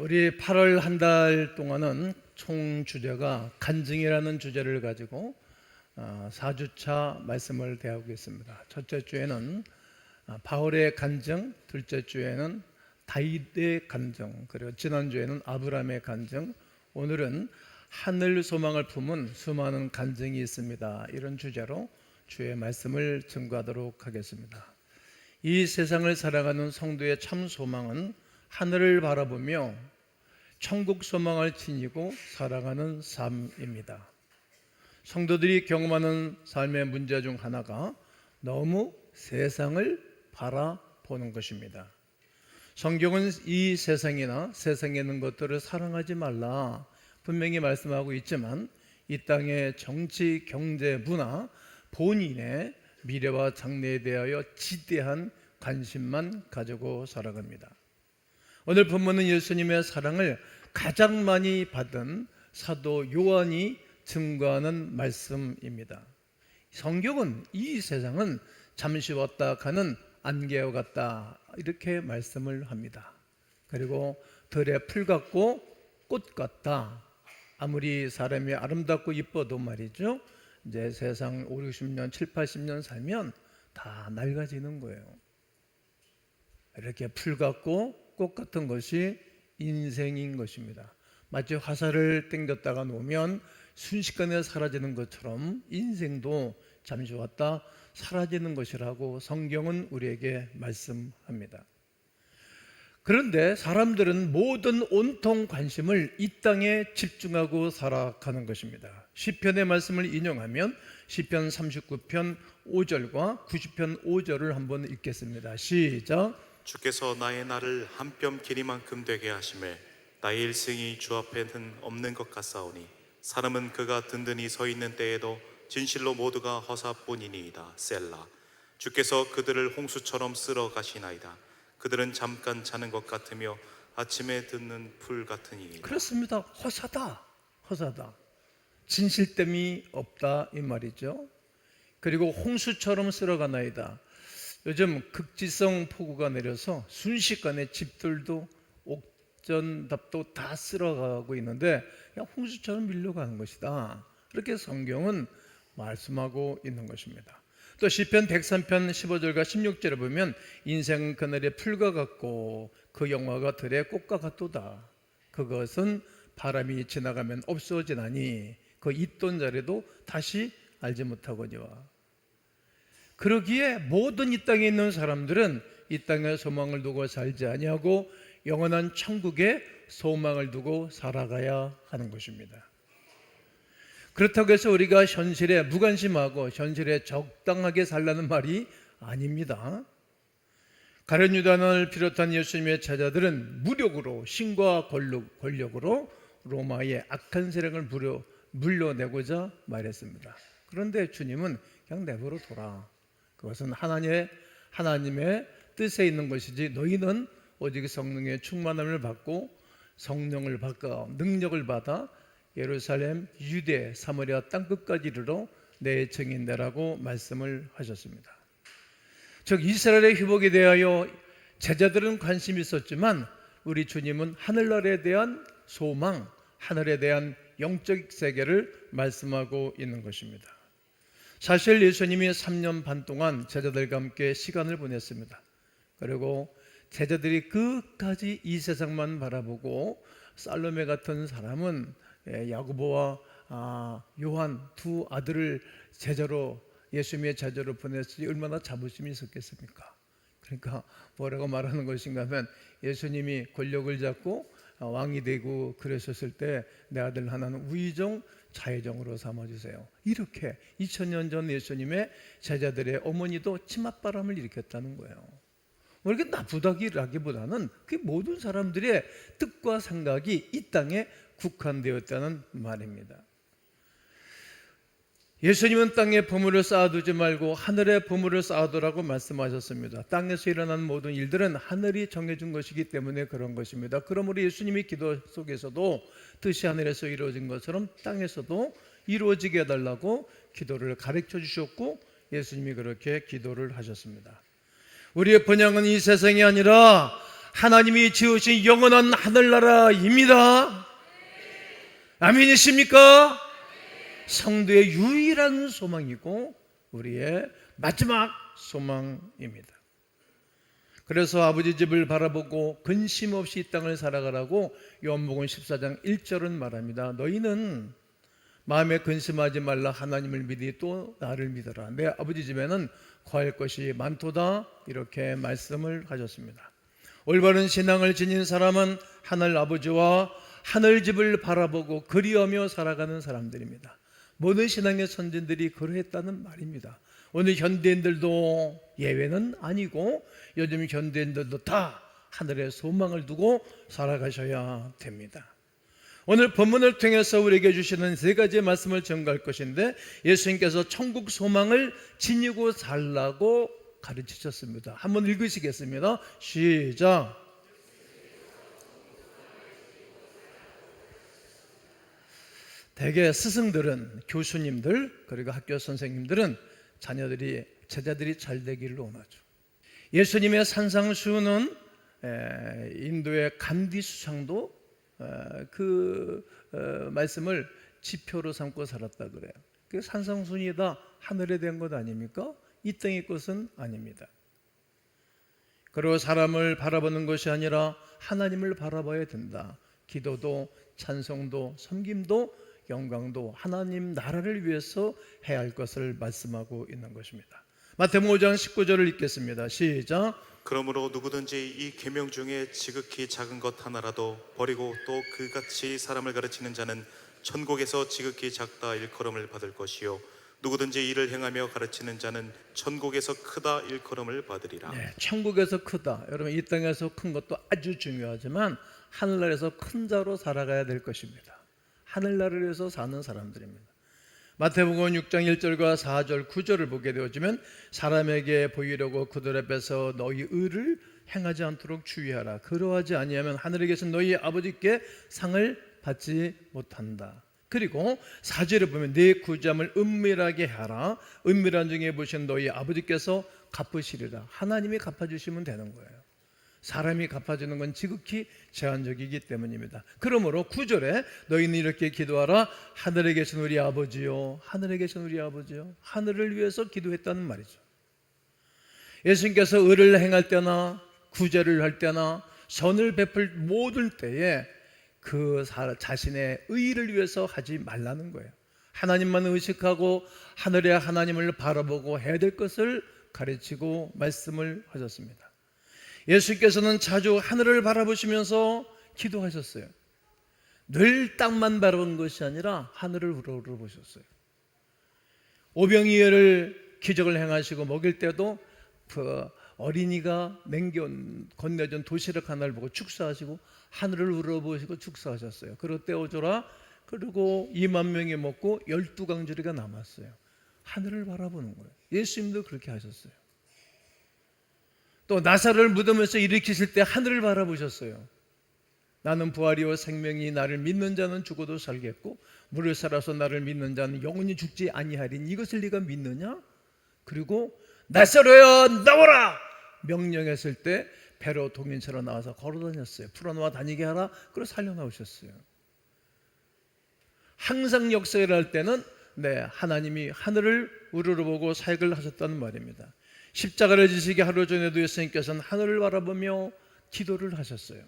우리 8월 한 달 동안은 총 주제가 간증이라는 주제를 가지고 4주차 말씀을 대하고 있습니다. 첫째 주에는 바울의 간증, 둘째 주에는 다윗의 간증, 그리고 지난주에는 아브라함의 간증, 오늘은 하늘 소망을 품은 수많은 간증이 있습니다. 이런 주제로 주의 말씀을 증거하도록 하겠습니다. 이 세상을 살아가는 성도의 참 소망은 하늘을 바라보며 천국 소망을 지니고 살아가는 삶입니다. 성도들이 경험하는 삶의 문제 중 하나가 너무 세상을 바라보는 것입니다. 성경은 이 세상이나 세상에 있는 것들을 사랑하지 말라 분명히 말씀하고 있지만 이 땅의 정치, 경제, 문화, 본인의 미래와 장래에 대하여 지대한 관심만 가지고 살아갑니다. 오늘 본문은 예수님의 사랑을 가장 많이 받은 사도 요한이 증거하는 말씀입니다. 성경은 이 세상은 잠시 왔다 가는 안개와 같다 이렇게 말씀을 합니다. 그리고 들의 풀 같고 꽃 같다. 아무리 사람이 아름답고 이뻐도 말이죠, 이제 세상 5, 60년, 7, 80년 살면 다 낡아지는 거예요. 이렇게 풀 같고 꽃 같은 것이 인생인 것입니다. 마치 화살을 땡겼다가 놓으면 순식간에 사라지는 것처럼 인생도 잠시 왔다 사라지는 것이라고 성경은 우리에게 말씀합니다. 그런데 사람들은 모든 온통 관심을 이 땅에 집중하고 살아가는 것입니다. 시편의 말씀을 인용하면 시편 39편 5절과 90편 5절을 한번 읽겠습니다. 시작. 주께서 나의 날을 한 뼘 길이만큼 되게 하심에 나의 일생이 주 앞에는 없는 것 같사오니 사람은 그가 든든히 서 있는 때에도 진실로 모두가 허사뿐이니이다. 셀라. 주께서 그들을 홍수처럼 쓸어 가시나이다. 그들은 잠깐 자는 것 같으며 아침에 듣는 풀 같으니이다. 그렇습니다. 허사다. 진실됨이 없다 이 말이죠. 그리고 홍수처럼 쓸어가나이다. 요즘 극지성 폭우가 내려서 순식간에 집들도 옥전답도 다 쓸어가고 있는데 그냥 홍수처럼 밀려가는 것이다. 그렇게 성경은 말씀하고 있는 것입니다. 또 시편 103편 15절과 16절에 보면 인생은 그늘의 풀과 같고 그 영화가 들의 꽃과 같도다. 그것은 바람이 지나가면 없어지나니 그 있던 자리도 다시 알지 못하거니와. 그러기에 모든 이 땅에 있는 사람들은 이 땅에 소망을 두고 살지 아니하고 영원한 천국에 소망을 두고 살아가야 하는 것입니다. 그렇다고 해서 우리가 현실에 무관심하고 현실에 적당하게 살라는 말이 아닙니다. 가룟 유다를 비롯한 예수님의 제자들은 무력으로 신과 권력으로 로마의 악한 세력을 물려내고자 말했습니다. 그런데 주님은 그냥 내버려 둬라. 그것은 하나님의 뜻에 있는 것이지 너희는 오직 성령의 충만함을 받고 성령을 받고 능력을 받아 예루살렘, 유대, 사마리아 땅끝까지 이르러 내 증인되라고 말씀을 하셨습니다. 즉 이스라엘의 회복에 대하여 제자들은 관심이 있었지만 우리 주님은 하늘나라에 대한 소망, 하늘에 대한 영적 세계를 말씀하고 있는 것입니다. 사실 예수님이 3년 반 동안 제자들과 함께 시간을 보냈습니다. 그리고 제자들이 끝까지 이 세상만 바라보고 살로메 같은 사람은 야고보와 요한 두 아들을 제자로 예수님의 제자로 보냈으니 얼마나 자부심이 있었겠습니까? 그러니까 뭐라고 말하는 것인가 하면 예수님이 권력을 잡고 왕이 되고 그러셨을 때 내 아들 하나는 우의정 자의정으로 삼아주세요. 이렇게 2000년 전 예수님의 제자들의 어머니도 치맛바람을 일으켰다는 거예요. 이렇게 나쁘다기보다는 그 모든 사람들의 뜻과 생각이 이 땅에 국한되었다는 말입니다. 예수님은 땅에 보물을 쌓아두지 말고 하늘에 보물을 쌓아두라고 말씀하셨습니다. 땅에서 일어나는 모든 일들은 하늘이 정해준 것이기 때문에 그런 것입니다. 그러므로 예수님이 기도 속에서도 뜻이 하늘에서 이루어진 것처럼 땅에서도 이루어지게 해달라고 기도를 가르쳐 주셨고 예수님이 그렇게 기도를 하셨습니다. 우리의 번영은 이 세상이 아니라 하나님이 지으신 영원한 하늘나라입니다. 아멘이십니까? 성도의 유일한 소망이고 우리의 마지막 소망입니다. 그래서 아버지 집을 바라보고 근심 없이 이 땅을 살아가라고 요한복음 14장 1절은 말합니다. 너희는 마음에 근심하지 말라. 하나님을 믿으니 또 나를 믿어라. 내 아버지 집에는 거할 것이 많도다. 이렇게 말씀을 하셨습니다. 올바른 신앙을 지닌 사람은 하늘 아버지와 하늘집을 바라보고 그리하며 살아가는 사람들입니다. 모든 신앙의 선진들이 그러했다는 말입니다. 오늘 현대인들도 예외는 아니고 요즘 현대인들도 다 하늘의 소망을 두고 살아가셔야 됩니다. 오늘 본문을 통해서 우리에게 주시는 세 가지의 말씀을 전가할 것인데, 예수님께서 천국 소망을 지니고 살라고 가르치셨습니다. 한번 읽으시겠습니다. 시작. 대개 스승들은, 교수님들 그리고 학교 선생님들은 제자들이 잘 되기를 원하죠. 예수님의 산상수훈은 인도의 간디 수상도 말씀을 지표로 삼고 살았다 그래요. 그 산상수훈이 다 하늘에 된 것 아닙니까? 이 땅의 것은 아닙니다. 그리고 사람을 바라보는 것이 아니라 하나님을 바라봐야 된다. 기도도 찬송도 섬김도 영광도 하나님 나라를 위해서 해야 할 것을 말씀하고 있는 것입니다. 마태복음 5장 19절을 읽겠습니다. 시작. 그러므로 누구든지 이 계명 중에 지극히 작은 것 하나라도 버리고 또 그같이 사람을 가르치는 자는 천국에서 지극히 작다 일컬음을 받을 것이요 누구든지 이를 행하며 가르치는 자는 천국에서 크다 일컬음을 받으리라. 네, 천국에서 크다. 여러분, 이 땅에서 큰 것도 아주 중요하지만 하늘나라에서 큰 자로 살아가야 될 것입니다. 하늘나라를 위해서 사는 사람들입니다. 마태복음 6장 1절과 4절 9절을 보게 되어지면 사람에게 보이려고 그들 앞에서 너희 의를 행하지 않도록 주의하라. 그러하지 아니하면 하늘에 계신 너희 아버지께 상을 받지 못한다. 그리고 4절에 보면 내 구잠을 은밀하게 하라. 은밀한 중에 보신 너희 아버지께서 갚으시리라. 하나님이 갚아주시면 되는 거예요. 사람이 갚아주는 건 지극히 제한적이기 때문입니다. 그러므로 9절에 너희는 이렇게 기도하라. 하늘에 계신 우리 아버지요, 하늘에 계신 우리 아버지요. 하늘을 위해서 기도했다는 말이죠. 예수님께서 의를 행할 때나 구제를 할 때나 선을 베풀 모든 때에 그 자신의 의를 위해서 하지 말라는 거예요. 하나님만 의식하고 하늘의 하나님을 바라보고 해야 될 것을 가르치고 말씀을 하셨습니다. 예수께서는 자주 하늘을 바라보시면서 기도하셨어요. 늘 땅만 바라본 것이 아니라 하늘을 우러러보셨어요. 오병이어를 기적을 행하시고 먹일 때도 그 어린이가 건네준 도시락 하나를 보고 축사하시고 하늘을 우러보시고 축사하셨어요. 그리고 떼어줘라. 그리고 2만 명이 먹고 12강주리가 남았어요. 하늘을 바라보는 거예요. 예수님도 그렇게 하셨어요. 또 나사로를 무덤에서 일으키실 때 하늘을 바라보셨어요. 나는 부활이요 생명이 나를 믿는 자는 죽어도 살겠고 물을 살아서 나를 믿는 자는 영원히 죽지 아니하리니 이것을 네가 믿느냐? 그리고 나사로야 나와라! 명령했을 때 배로 동인처럼 나와서 걸어다녔어요. 풀어놓아 다니게 하라. 그리고 살려나오셨어요. 항상 역사를 할 때는 하나님이 하늘을 우러러보고 사역을 하셨다는 말입니다. 십자가를 지시기 하루 전에도 예수님께서는 하늘을 바라보며 기도를 하셨어요.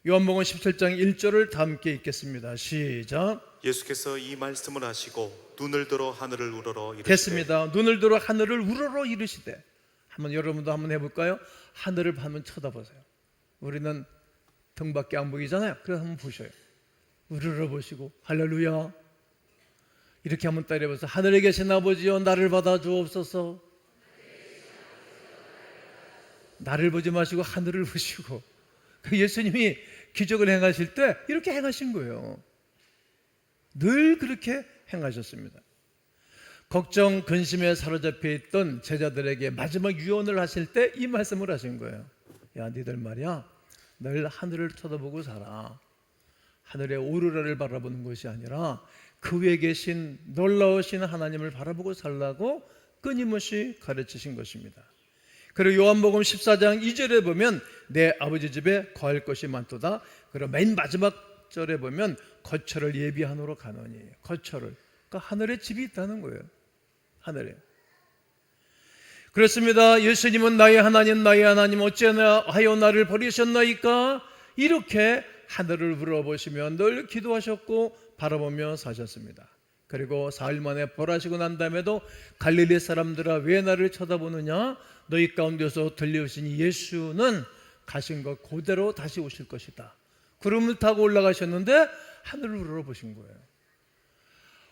요한복음 17장 1절을 다 함께 읽겠습니다. 시작. 예수께서 이 말씀을 하시고 눈을 들어 하늘을 우러러 이르시되. 됐습니다. 눈을 들어 하늘을 우러러 이르시되. 여러분도 한번 해볼까요? 하늘을 한번 쳐다보세요. 우리는 등밖에 안 보이잖아요. 그래서 한번 보셔요. 우러러 보시고 할렐루야 이렇게 한번 따라해보세요. 하늘에 계신 아버지여 나를 받아 주옵소서. 나를 보지 마시고 하늘을 보시고. 예수님이 기적을 행하실 때 이렇게 행하신 거예요. 늘 그렇게 행하셨습니다. 걱정, 근심에 사로잡혀 있던 제자들에게 마지막 유언을 하실 때 이 말씀을 하신 거예요. 야, 니들 말이야, 늘 하늘을 쳐다보고 살아. 하늘의 오로라를 바라보는 것이 아니라 그 위에 계신 놀라우신 하나님을 바라보고 살라고 끊임없이 가르치신 것입니다. 그리고 요한복음 14장 2절에 보면 내 아버지 집에 거할 것이 많도다. 그리고 맨 마지막 절에 보면 거처를 예비하노로 가노니, 거처를, 그러니까 하늘에 집이 있다는 거예요. 하늘에. 그렇습니다. 예수님은 나의 하나님 어찌하여 나를 버리셨나이까? 이렇게 하늘을 물어보시며 늘 기도하셨고 바라보며 사셨습니다. 그리고 사흘 만에 벌하시고 난 다음에도 갈릴리 사람들아 왜 나를 쳐다보느냐? 너희 가운데서 들려오신 예수는 가신 것 그대로 다시 오실 것이다. 구름을 타고 올라가셨는데 하늘을 물어보신 거예요.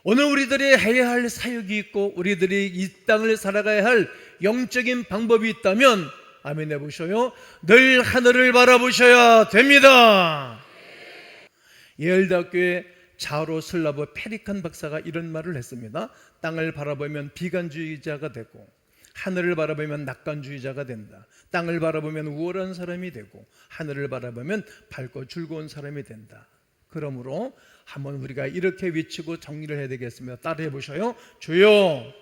오늘 우리들이 해야 할 사역이 있고 우리들이 이 땅을 살아가야 할 영적인 방법이 있다면 아멘 해보셔요. 늘 하늘을 바라보셔야 됩니다. 예일대학교의 자로 슬라브 페리칸 박사가 이런 말을 했습니다. 땅을 바라보면 비관주의자가 되고 하늘을 바라보면 낙관주의자가 된다. 땅을 바라보면 우월한 사람이 되고 하늘을 바라보면 밝고 즐거운 사람이 된다. 그러므로 한번 우리가 이렇게 외치고 정리를 해야 되겠습니다. 따라해 보셔요. 주여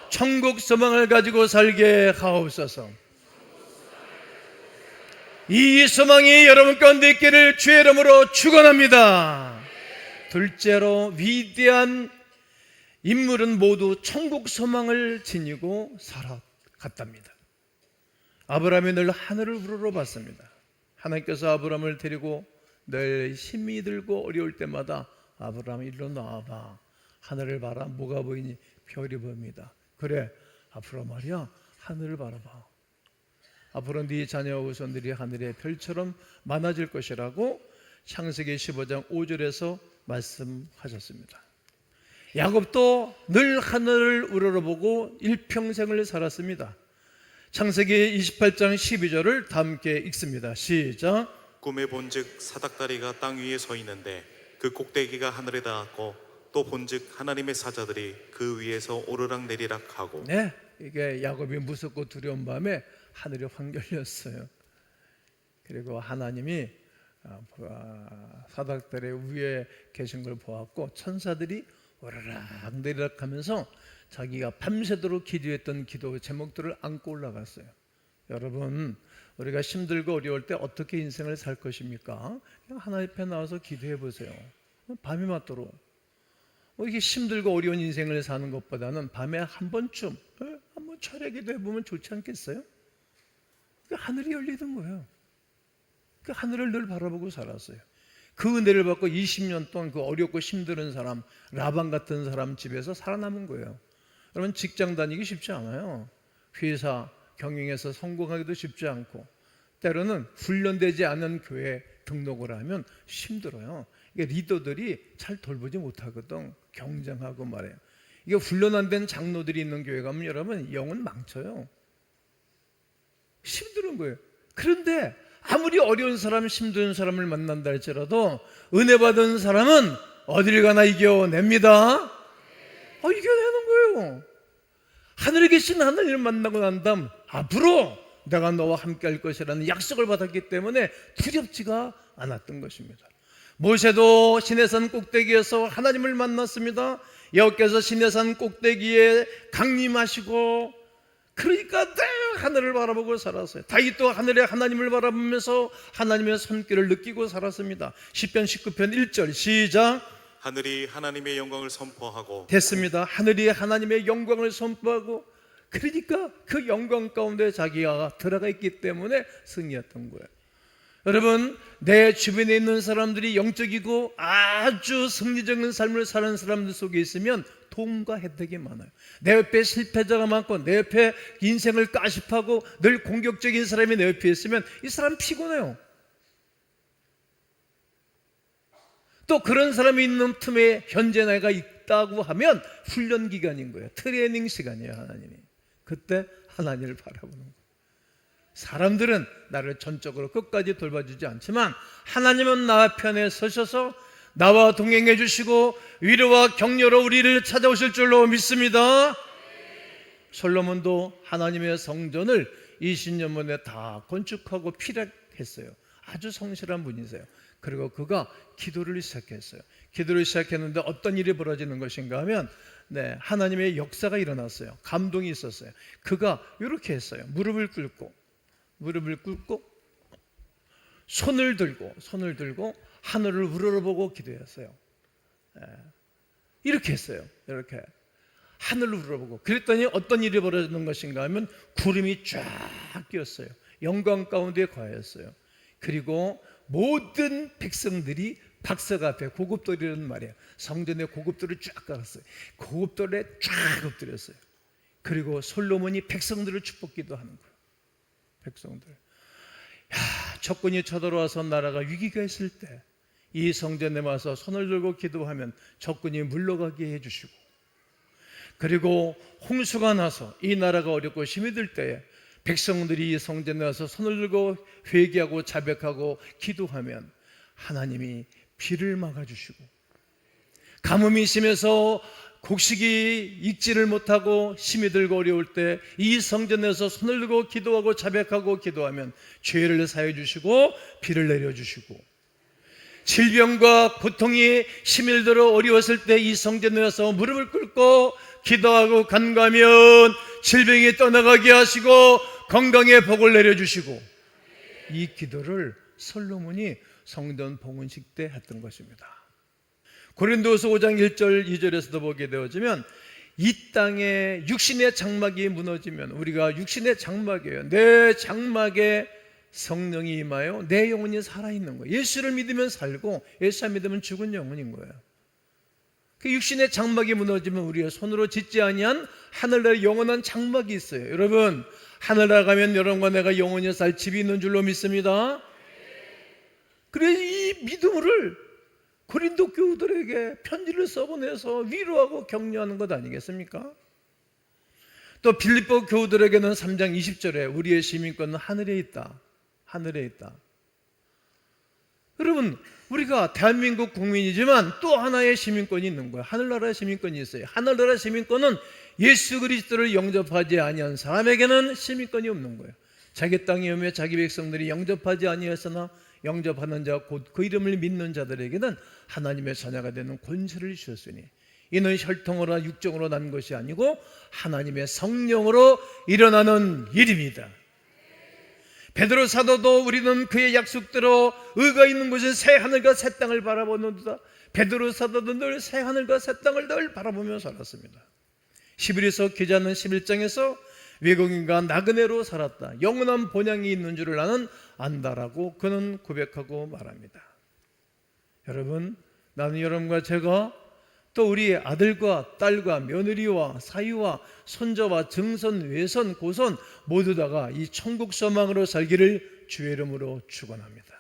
천국 소망을 가지고 살게 하옵소서. 이 소망이 여러분 가운데 있기를 주의 이름으로 축원합니다. 둘째로 위대한 인물은 모두 천국 소망을 지니고 살아갔답니다. 아브라함이 늘 하늘을 우러러봤습니다. 하나님께서 아브라함을 데리고 늘 힘이 들고 어려울 때마다 아브라함 일로 나와봐. 하늘을 봐라. 뭐가 보이니? 별이 보입니다. 그래 앞으로 말이야 하늘을 바라봐. 앞으로 네 자녀와 후손들이 하늘의 별처럼 많아질 것이라고 창세기 15장 5절에서 말씀하셨습니다. 야곱도 늘 하늘을 우러러보고 일평생을 살았습니다. 창세기 28장 12절을 다 함께 읽습니다. 시작. 꿈에 본즉 사닥다리가 땅 위에 서 있는데 그 꼭대기가 하늘에 닿았고 또 본즉 하나님의 사자들이 그 위에서 오르락내리락 하고. 네, 이게 야곱이 무섭고 두려운 밤에 하늘이 확 열렸어요. 그리고 하나님이 사닥다리 위에 계신 걸 보았고 천사들이 오르락내리락 하면서 자기가 밤새도록 기도했던 기도 제목들을 안고 올라갔어요. 여러분, 우리가 힘들고 어려울 때 어떻게 인생을 살 것입니까? 그냥 하나님 앞에 나와서 기도해 보세요. 밤이 맞도록. 이게 힘들고 어려운 인생을 사는 것보다는 밤에 한 번쯤 한번 철회 기도해 보면 좋지 않겠어요? 하늘이 열리던 거예요. 그 하늘을 늘 바라보고 살았어요. 그 은혜를 받고 20년 동안 그 어렵고 힘든 사람, 라반 같은 사람 집에서 살아남은 거예요. 여러분, 직장 다니기 쉽지 않아요. 회사 경영에서 성공하기도 쉽지 않고 때로는 훈련되지 않은 교회 등록을 하면 힘들어요. 이게 리더들이 잘 돌보지 못하거든. 경쟁하고 말해요. 이게 훈련 안 된 장로들이 있는 교회 가면 여러분 영은 망쳐요. 힘든 거예요. 그런데 아무리 어려운 사람, 힘든 사람을 만난다 할지라도 은혜 받은 사람은 어디를 가나 이겨냅니다. 이겨내는 거예요. 하늘에 계신 하나님을 만나고 난 다음 앞으로 내가 너와 함께 할 것이라는 약속을 받았기 때문에 두렵지가 않았던 것입니다. 모세도 시내산 꼭대기에서 하나님을 만났습니다. 여호께서 시내산 꼭대기에 강림하시고 그러니까 늘 하늘을 바라보고 살았어요. 다윗도 하늘에 하나님을 바라보면서 하나님의 손길을 느끼고 살았습니다. 시편 19편 1절 시작. 하늘이 하나님의 영광을 선포하고. 됐습니다. 하늘이 하나님의 영광을 선포하고 그러니까 그 영광 가운데 자기가 들어가 있기 때문에 승리했던 거예요. 여러분, 내 주변에 있는 사람들이 영적이고 아주 승리적인 삶을 사는 사람들 속에 있으면 도움과 혜택이 많아요. 내 옆에 실패자가 많고 내 옆에 인생을 까십하고 늘 공격적인 사람이 내 옆에 있으면 이 사람 피곤해요. 또 그런 사람이 있는 틈에 현재 내가 있다고 하면 훈련 기간인 거예요. 트레이닝 시간이에요. 하나님이. 그때 하나님을 바라보는 거예요. 사람들은 나를 전적으로 끝까지 돌봐주지 않지만 하나님은 나 편에 서셔서 나와 동행해 주시고 위로와 격려로 우리를 찾아오실 줄로 믿습니다. 솔로몬도 하나님의 성전을 20년 만에 다 건축하고 피력했어요. 아주 성실한 분이세요. 그리고 그가 기도를 시작했어요. 기도를 시작했는데 어떤 일이 벌어지는 것인가 하면 하나님의 역사가 일어났어요. 감동이 있었어요. 그가 이렇게 했어요. 무릎을 꿇고 손을 들고 하늘을 우러러보고 기도했어요. 이렇게 했어요. 이렇게 하늘을 우러러보고. 그랬더니 어떤 일이 벌어지는 것인가 하면 구름이 쫙 끼었어요. 영광 가운데 거하였어요. 그리고 모든 백성들이 박석 앞에 고급돌이라는 말이에요. 성전에 고급돌을 쫙 깔았어요. 고급돌에 쫙 엎드렸어요. 그리고 솔로몬이 백성들을 축복기도 하는 거예요. 백성들. 적군이 쳐들어와서 나라가 위기가 있을 때 이 성전에 와서 손을 들고 기도하면 적군이 물러가게 해주시고, 그리고 홍수가 나서 이 나라가 어렵고 힘이 들 때에 백성들이 이 성전에 와서 손을 들고 회개하고 자백하고 기도하면 하나님이 비를 막아주시고, 가뭄이 심해서 곡식이 익지를 못하고 힘이 들고 어려울 때 이 성전에서 손을 들고 기도하고 자백하고 기도하면 죄를 사해 주시고 비를 내려주시고, 질병과 고통이 힘이 들어 어려웠을 때 이 성전에 와서 무릎을 꿇고 기도하고 간구하면 질병이 떠나가게 하시고 건강의 복을 내려주시고, 이 기도를 솔로몬이 성전 봉헌식 때 했던 것입니다. 고린도서 5장 1절 2절에서도 보게 되어지면 이 땅에 육신의 장막이 무너지면, 우리가 육신의 장막이에요. 내 장막에 성령이 임하여 내 영혼이 살아있는 거예요. 예수를 믿으면 살고 예수 안 믿으면 죽은 영혼인 거예요. 그 육신의 장막이 무너지면 우리의 손으로 짓지 아니한 하늘나라의 영원한 장막이 있어요. 여러분, 하늘나라 가면 여러분과 내가 영원히 살 집이 있는 줄로 믿습니다. 그래, 이 믿음을 고린도 교우들에게 편지를 써보내서 위로하고 격려하는 것 아니겠습니까? 또 빌립보 교우들에게는 3장 20절에 우리의 시민권은 하늘에 있다. 하늘에 있다. 여러분, 우리가 대한민국 국민이지만 또 하나의 시민권이 있는 거예요. 하늘나라의 시민권이 있어요. 하늘나라 시민권은 예수 그리스도를 영접하지 아니한 사람에게는 시민권이 없는 거예요. 자기 땅에 오며 자기 백성들이 영접하지 아니하였으나 영접하는 자 곧 그 이름을 믿는 자들에게는 하나님의 자녀가 되는 권세를 주셨으니 이는 혈통으로 육정으로 난 것이 아니고 하나님의 성령으로 일어나는 일입니다. 베드로 사도도 우리는 그의 약속대로 의가 있는 곳에 새 하늘과 새 땅을 바라보는도다. 베드로 사도도 늘 새 하늘과 새 땅을 늘 바라보며 살았습니다. 히브리서 기자는 11장에서 외국인과 나그네로 살았다. 영원한 본향이 있는 줄을 나는 안다라고 그는 고백하고 말합니다. 여러분, 나는 여러분과 제가 또 우리 아들과 딸과 며느리와 사위와 손자와 증손, 외손, 고손 모두 다가 이 천국 소망으로 살기를 주의 이름으로 축원합니다.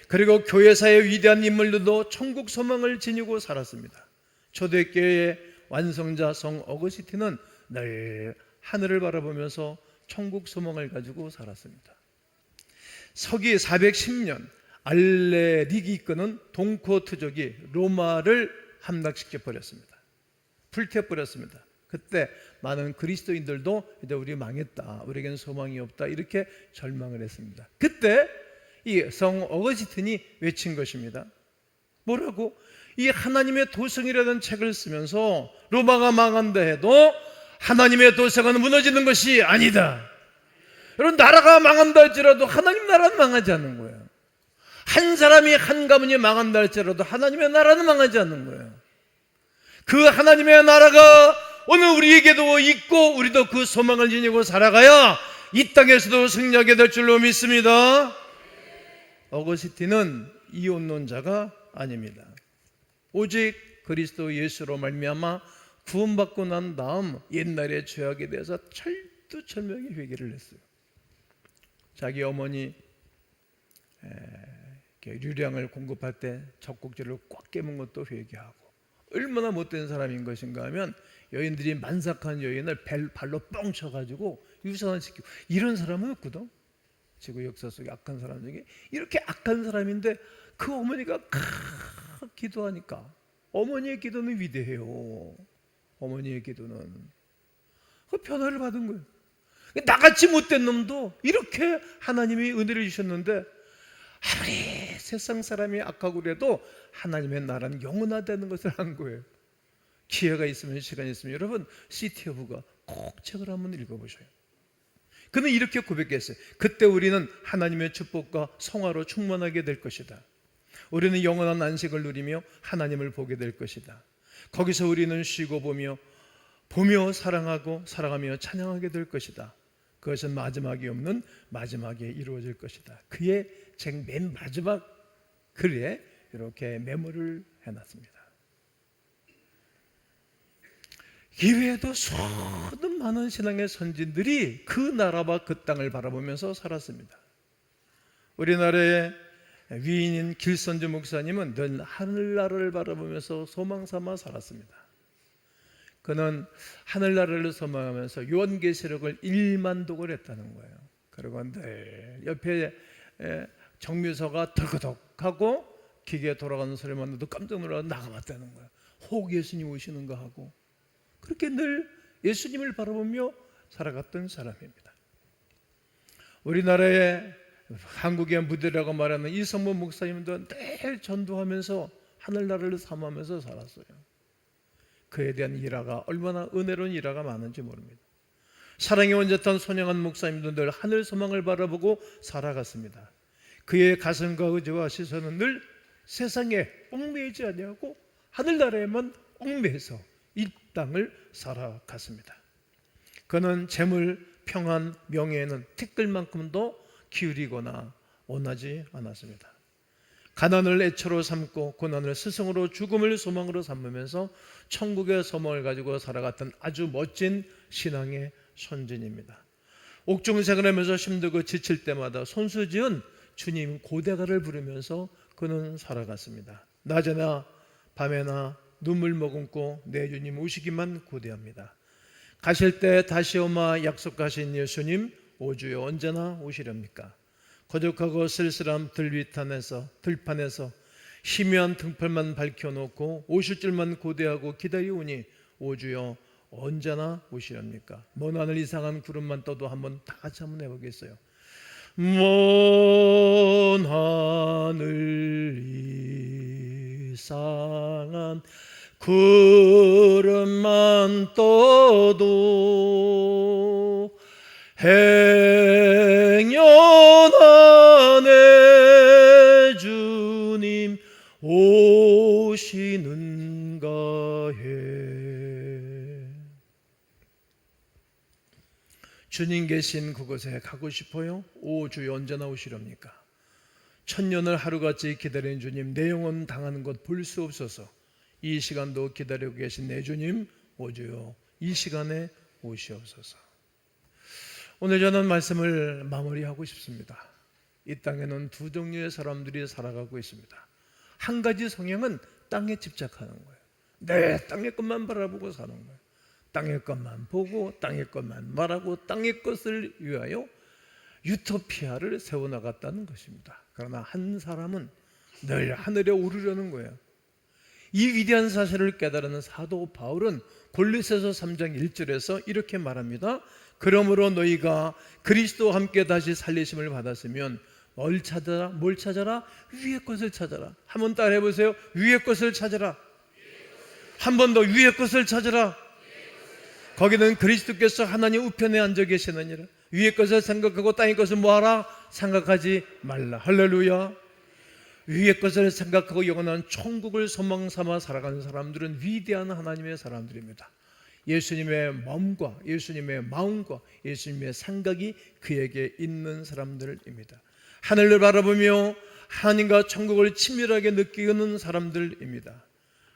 그리고 교회사의 위대한 인물들도 천국 소망을 지니고 살았습니다. 초대교회의 완성자 성 어거스틴은 늘 하늘을 바라보면서 천국 소망을 가지고 살았습니다. 서기 410년 알레릭이 이끄는 동코트족이 로마를 함락시켜 버렸습니다. 불태 버렸습니다. 그때 많은 그리스도인들도 이제 우리 망했다, 우리에겐 소망이 없다, 이렇게 절망을 했습니다. 그때 이 성 어거스틴이 외친 것입니다. 뭐라고? 이 하나님의 도성이라는 책을 쓰면서 로마가 망한다 해도 하나님의 도성은 무너지는 것이 아니다. 여러분, 나라가 망한다 할지라도 하나님 나라는 망하지 않는 거예요. 한 사람이 한 가문이 망한다 할지라도 하나님의 나라는 망하지 않는 거예요. 그 하나님의 나라가 오늘 우리에게도 있고 우리도 그 소망을 지니고 살아가야 이 땅에서도 승리하게 될 줄로 믿습니다. 어거스틴은 이혼론자가 아닙니다. 오직 그리스도 예수로 말미암아 구원받고 난 다음 옛날의 죄악에 대해서 철두철미하게 회개를 했어요. 자기 어머니 유량을 공급할 때 젖꼭지를 꽉 깨문 것도 회개하고, 얼마나 못된 사람인 것인가 하면 여인들이 만삭한 여인을 발로 뻥 쳐가지고 유산시키고, 이런 사람은 없거든. 지구 역사 속에 악한 사람 중에 이렇게 악한 사람인데 그 어머니가 기도하니까, 어머니의 기도는 위대해요. 어머니의 기도는 그 변화를 받은 거예요. 나같이 못된 놈도 이렇게 하나님이 은혜를 주셨는데 아무리 세상 사람이 악하고 그래도 하나님의 나라는 영원하다는 것을 한 거예요. 기회가 있으면, 시간이 있으면 여러분 시티 오브가 꼭 책을 한번 읽어보셔요. 그는 이렇게 고백했어요. 그때 우리는 하나님의 축복과 성화로 충만하게 될 것이다. 우리는 영원한 안식을 누리며 하나님을 보게 될 것이다. 거기서 우리는 쉬고 보며 사랑하고 사랑하며 찬양하게 될 것이다. 그것은 마지막이 없는 마지막에 이루어질 것이다. 그의 책 맨 마지막 글에 이렇게 메모를 해놨습니다. 이외에도 수많은 많은 신앙의 선진들이 그 나라와 그 땅을 바라보면서 살았습니다. 우리나라의 위인인 길선주 목사님은 늘 하늘나라를 바라보면서 소망 삼아 살았습니다. 그는 하늘나라를 소망하면서 요한계시록을 1만 독을 했다는 거예요. 그리고 늘 옆에 정묘서가 덜그덕하고 기계 돌아가는 소리만 나도 깜짝 놀라서 나가봤다는 거예요. 혹 예수님 오시는 거 하고 그렇게 늘 예수님을 바라보며 살아갔던 사람입니다. 우리나라의 한국의 무대라고 말하는 이성모 목사님도 늘 전도하면서 하늘나라를 삼으면서 살았어요. 그에 대한 일화가 얼마나 은혜로운 일화가 많은지 모릅니다. 사랑의 원자탄 손영한 목사님도 늘 하늘 소망을 바라보고 살아갔습니다. 그의 가슴과 의지와 시선은 늘 세상에 얽매이지 아니하고 하늘나라에만 얽매여서 이 땅을 살아갔습니다. 그는 재물, 평안, 명예에는 티끌만큼도 기울이거나 원하지 않았습니다. 가난을 애처로 삼고 고난을 스승으로 죽음을 소망으로 삼으면서 천국의 소망을 가지고 살아갔던 아주 멋진 신앙의 선진입니다. 옥중생을 하면서 힘들고 지칠 때마다 손수지은 주님 고대가를 부르면서 그는 살아갔습니다. 낮에나 밤에나 눈물 머금고 내 주님 오시기만 고대합니다. 가실 때 다시 오마 약속하신 예수님 오주여 언제나 오시렵니까? 거룩하고 쓸쓸한 들판에서 희미한 등불만 밝혀놓고 오실 줄만 고대하고 기다리오니 오주여 언제나 오시렵니까? 먼 하늘 이상한 구름만 떠도 한번 다 같이 한번 해보겠어요. 먼 하늘 이상한 구름만 떠도 행여나 내 주님 오시는가 해. 주님 계신 그곳에 가고 싶어요? 오 주여 언제나 오시렵니까? 천년을 하루같이 기다리는 주님, 내 영혼 당하는 것 볼 수 없어서 이 시간도 기다리고 계신 내 주님 오 주여 이 시간에 오시옵소서. 오늘 저는 말씀을 마무리하고 싶습니다. 이 땅에는 두 종류의 사람들이 살아가고 있습니다. 한 가지 성향은 땅에 집착하는 거예요. 내 땅의 것만 바라보고 사는 거예요. 땅의 것만 보고 땅의 것만 말하고 땅의 것을 위하여 유토피아를 세워나갔다는 것입니다. 그러나 한 사람은 늘 하늘에 오르려는 거예요. 이 위대한 사실을 깨달은 사도 바울은 골로새서 3장 1절에서 이렇게 말합니다. 그러므로 너희가 그리스도와 함께 다시 살리심을 받았으면 뭘 찾아라? 위의 것을 찾아라. 한번 따라 해보세요. 위의 것을 찾아라. 한 번 더 위의 것을 찾아라. 거기는 그리스도께서 하나님 우편에 앉아 계시느니라. 위의 것을 생각하고 땅의 것을 뭐하라? 생각하지 말라. 할렐루야. 위의 것을 생각하고 영원한 천국을 소망 삼아 살아가는 사람들은 위대한 하나님의 사람들입니다. 예수님의 몸과 예수님의 마음과 예수님의 생각이 그에게 있는 사람들입니다. 하늘을 바라보며 하나님과 천국을 친밀하게 느끼는 사람들입니다.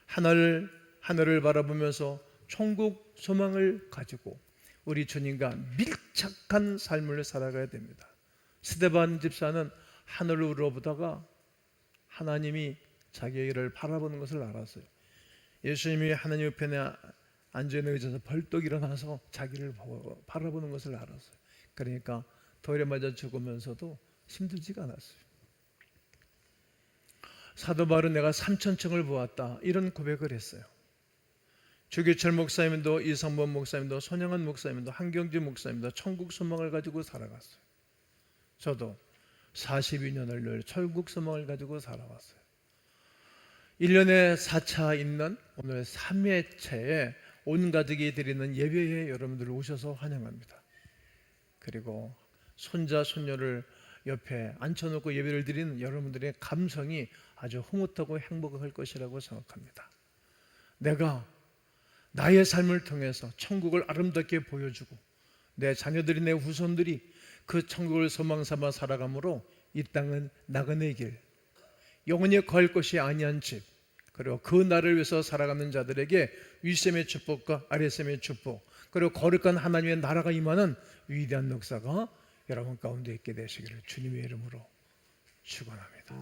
하늘을 바라보면서 천국 소망을 가지고 우리 주님과 밀착한 삶을 살아가야 됩니다. 스데반 집사는 하늘을 우러보다가 하나님이 자기를 바라보는 것을 알았어요. 예수님이 하나님 우편에 앉아있는 의자에서 벌떡 일어나서 자기를 바라보는 것을 알았어요. 그러니까 돌에 맞아 죽으면서도 힘들지가 않았어요. 사도 바울은 내가 3,000층을 보았다 이런 고백을 했어요. 주기철 목사님도 이성범 목사님도 손영한 목사님도 한경주 목사님도 천국 소망을 가지고 살아갔어요. 저도 42년을 늘 천국 소망을 가지고 살아왔어요. 1년에 4차 있는 오늘 3회차에 온 가족이 드리는 예배에 여러분들 오셔서 환영합니다. 그리고 손자 손녀를 옆에 앉혀놓고 예배를 드리는 여러분들의 감성이 아주 흐뭇하고 행복할 것이라고 생각합니다. 내가 나의 삶을 통해서 천국을 아름답게 보여주고 내 자녀들이, 내 후손들이 그 천국을 소망 삼아 살아가므로 이 땅은 나그네 길, 영원히 거할 것이 아니한 집, 그리고 그 나를 위해서 살아가는 자들에게 윗셈의 축복과 아랫셈의 축복, 그리고 거룩한 하나님의 나라가 임하는 위대한 역사가 여러분 가운데 있게 되시기를 주님의 이름으로 축원합니다.